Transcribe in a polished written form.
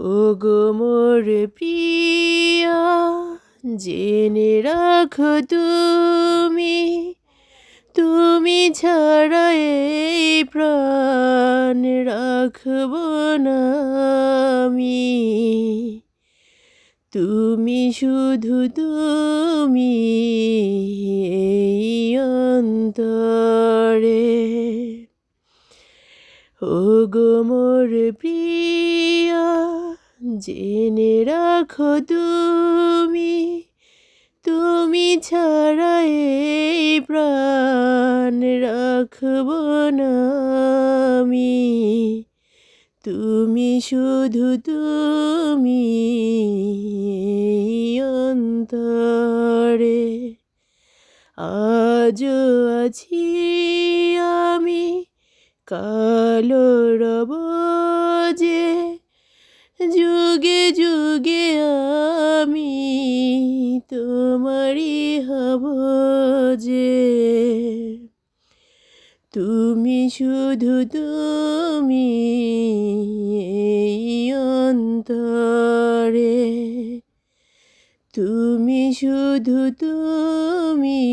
ওগো মোর প্রিয়া, জেনে রাখো তুমি, তুমি ছাড়া এই প্রাণ রাখব না আমি। তুমি শুধু তুমি এই অন্তরে। ওগো মোর প্রিয়া, জেনে রাখো তুমি, তুমি ছাড়া এই প্রাণ রাখব না আমি। তুমি শুধু তুমি এই অন্তরে। আজও আছি আমি, কালো রব যে, যুগে যুগে আমি তোমারই হব যে। তুমি শুধু তুমি এই অন্তরে। তুমি শুধু তুমি